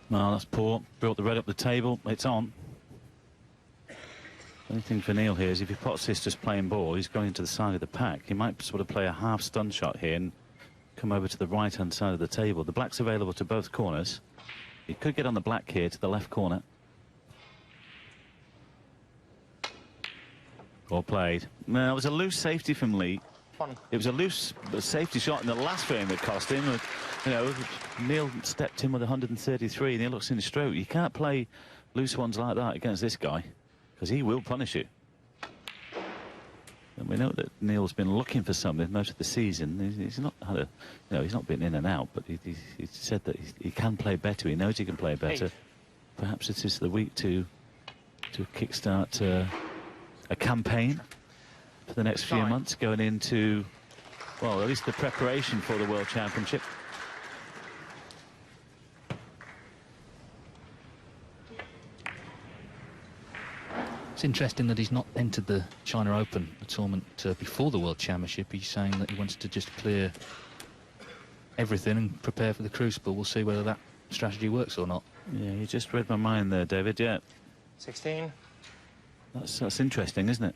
Well, that's poor. Brought the red up the table. It's on. The only thing for Neil here is if he pots this just playing ball, he's going into the side of the pack. He might sort of play a half stun shot here and come over to the right-hand side of the table. The black's available to both corners. He could get on the black here to the left corner. Well played. No, it was a loose safety from Lee. It was a loose safety shot in the last frame that cost him. You know, Neil stepped in with 133 and he looks in the stroke. You can't play loose ones like that against this guy because he will punish you. And we know that Neil's been looking for something most of the season. He's not had a, you know, he's not been in and out, but he said that he can play better. He knows he can play better. Perhaps it is the week to kickstart a campaign for the next few months, going into, well, at least the preparation for the World Championship. It's interesting that he's not entered the China Open, the tournament before the World Championship. He's saying that he wants to just clear everything and prepare for the Crucible. We'll see whether that strategy works or not. Yeah, you just read my mind there, David. Yeah. 16. That's interesting, isn't it?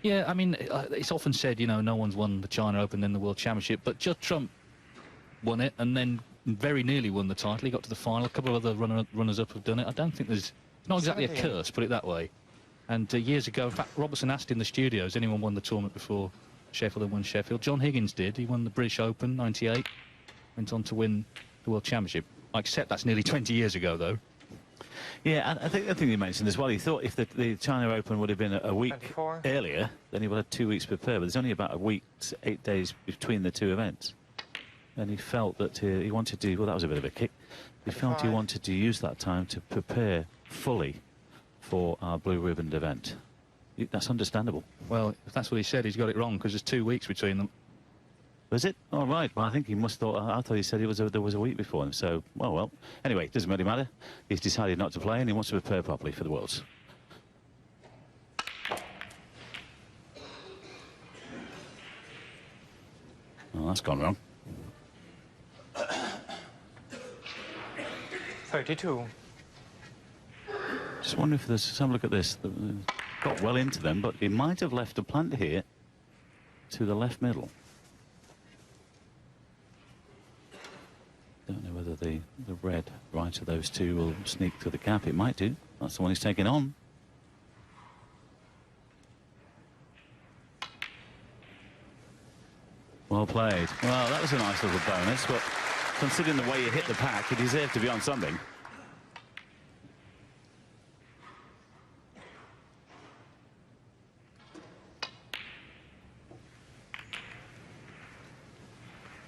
Yeah, I mean, it's often said, you know, no one's won the China Open, then the World Championship, but Judd Trump won it and then very nearly won the title. He got to the final. A couple of other runners-up have done it. I don't think there's... It's not exactly 17. A curse, put it that way. And years ago, in fact, Robertson asked in the studio, has anyone won the tournament before Sheffield and won Sheffield? John Higgins did. He won the British Open, 98. Went on to win the World Championship. I accept that's nearly 20 years ago, though. Yeah, I think you mentioned as well, he thought if the China Open would have been a week 24. earlier, then he would have 2 weeks to prepare. But there's only about a week, 8 days between the two events. And he felt that he wanted to, well, that was a bit of a kick. He felt he wanted to use that time to prepare fully for our blue ribboned event. That's understandable. Well, if that's what he said, he's got it wrong, because there's 2 weeks between them. Was it? Oh, right. Well, I think he must have thought... I thought he said there was a week before him. So, well. Anyway, it doesn't really matter. He's decided not to play and he wants to prepare properly for the Worlds. Oh, that's gone wrong. 32. Just wonder if there's... Let's have a look at this. Got well into them, but he might have left a plant here to the left middle. Don't know whether the red right of those two will sneak through the gap. It might do. That's the one he's taking on. Well played. Well, that was a nice little bonus, but considering the way you hit the pack, you deserve to be on something.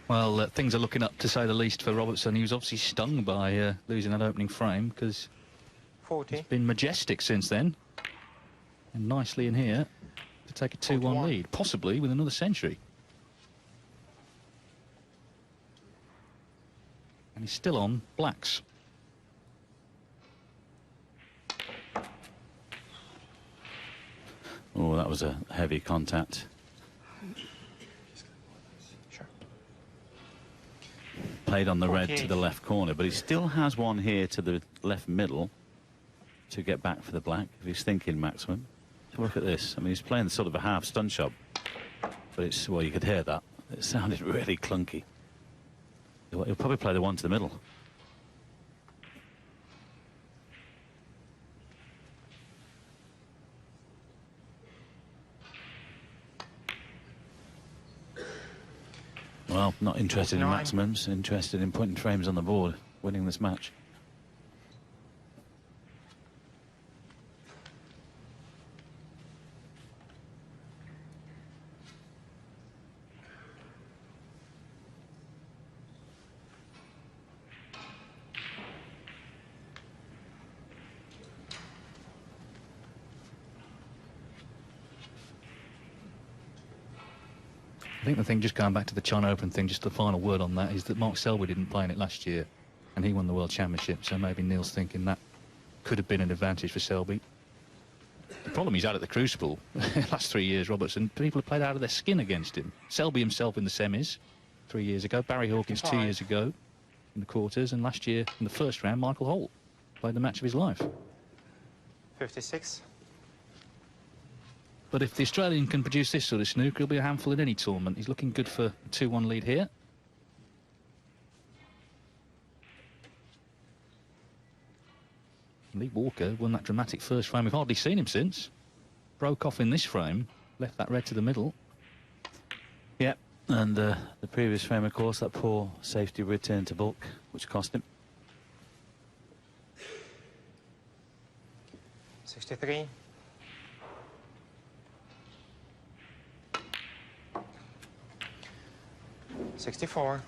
Well, things are looking up, to say the least, for Robertson. He was obviously stung by losing that opening frame, because he's been majestic since then. And nicely in here to take a 2-1 lead, possibly with another century. And he's still on blacks. Oh, that was a heavy contact. Played on the red to the left corner, but he still has one here to the left middle to get back for the black, if he's thinking maximum. So look at this. I mean, he's playing sort of a half stun shot, but it's, well, you could hear that. It sounded really clunky. He'll probably play the one to the middle. Well, not interested in maximums, interested in putting frames on the board, winning this match. I think the thing, just going back to the China Open thing, just the final word on that, is that Mark Selby didn't play in it last year, and he won the World Championship, so maybe Neil's thinking that could have been an advantage for Selby. The problem he's had at the Crucible, last 3 years, Robertson, people have played out of their skin against him. Selby himself in the semis 3 years ago, Barry Hawkins 2 years ago. in the quarters, and last year in the first round, Michael Holt played the match of his life. 56. But if the Australian can produce this sort of snooker, he'll be a handful in any tournament. He's looking good for a 2-1 lead here. Lee Walker won that dramatic first frame. We've hardly seen him since. Broke off in this frame, left that red to the middle. Yeah, and the previous frame, of course, that poor safety return to bulk, which cost him. 63. 64.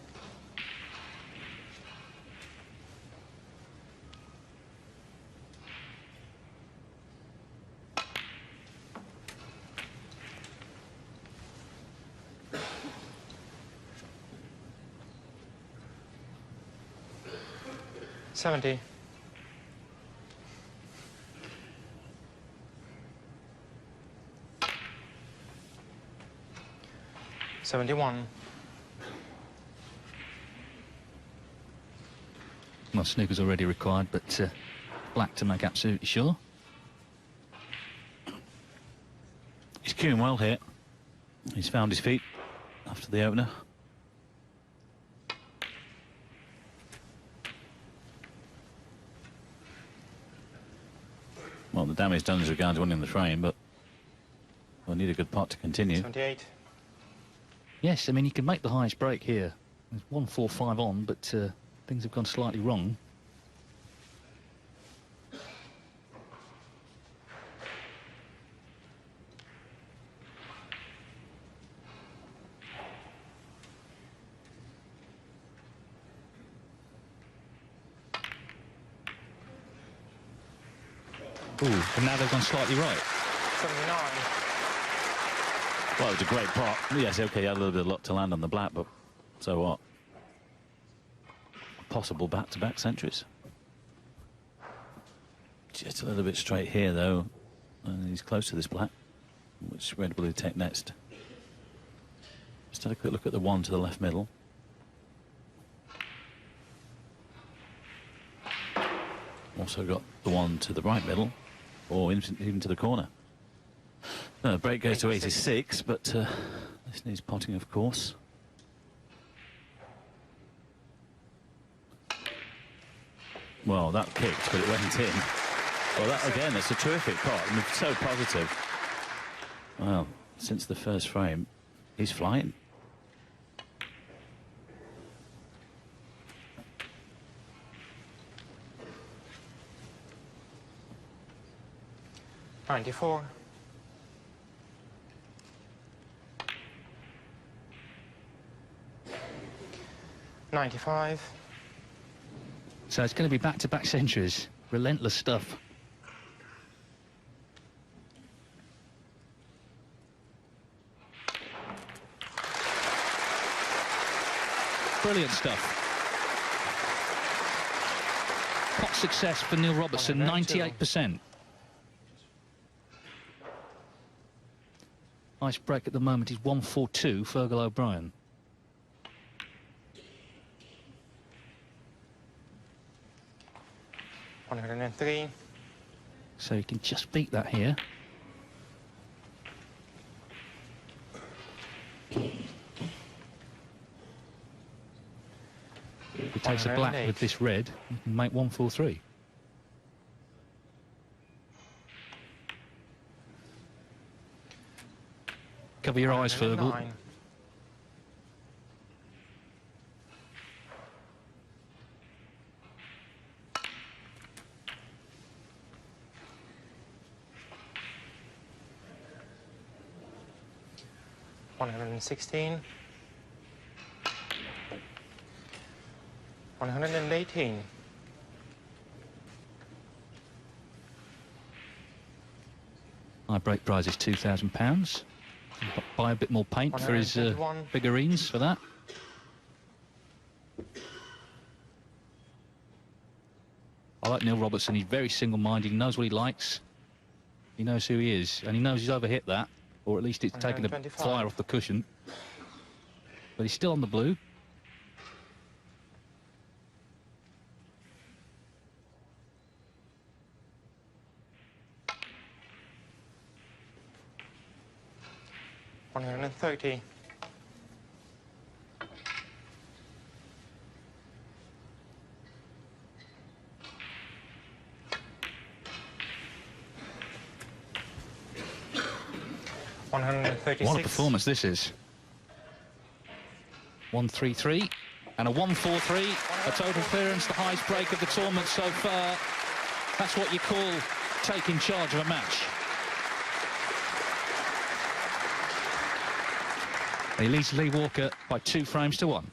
70. 71. Well, snooker's already required, but black to make absolutely sure. He's queuing well here. He's found his feet after the opener. Well, the damage done as regards winning the frame, but we'll need a good pot to continue. 78. Yes, I mean, you can make the highest break here. There's 1-4-5 on, but things have gone slightly wrong. Ooh, and now they've gone slightly right. 79. Well, it was a great pot. Yes, OK, he had a little bit of luck to land on the black, but so what? Possible back-to-back centuries. Just a little bit straight here, though. And he's close to this black. Which red will he take next? Just had a quick look at the one to the left middle. Also got the one to the right middle, or even to the corner. No, the break goes to 86, but this needs potting, of course. Well, that kicked, but it went in. Well, that again, it's a terrific pot. I mean, so positive. Well, since the first frame, he's flying. '94. 95. So it's going to be back-to-back centuries. Relentless stuff. Brilliant stuff. Pot success for Neil Robertson, 98%. Nice break at the moment is 1-4-2, Fergal O'Brien. '103. So you can just beat that here. If he takes a black with this red, you can make 1-4-3. Cover your eyes, Fergal. 109. '116. 118. My break prize is £2,000. Buy a bit more paint for his figurines for that. I like Neil Robertson. He's very single-minded. He knows what he likes. He knows who he is, and he knows he's overhit that, or at least it's taken a flyer off the cushion. But he's still on the blue. 130. What a performance this is. 133 and a 143, a total clearance, the highest break of the tournament so far. That's what you call taking charge of a match. He leads Lee Walker by 2 frames to 1.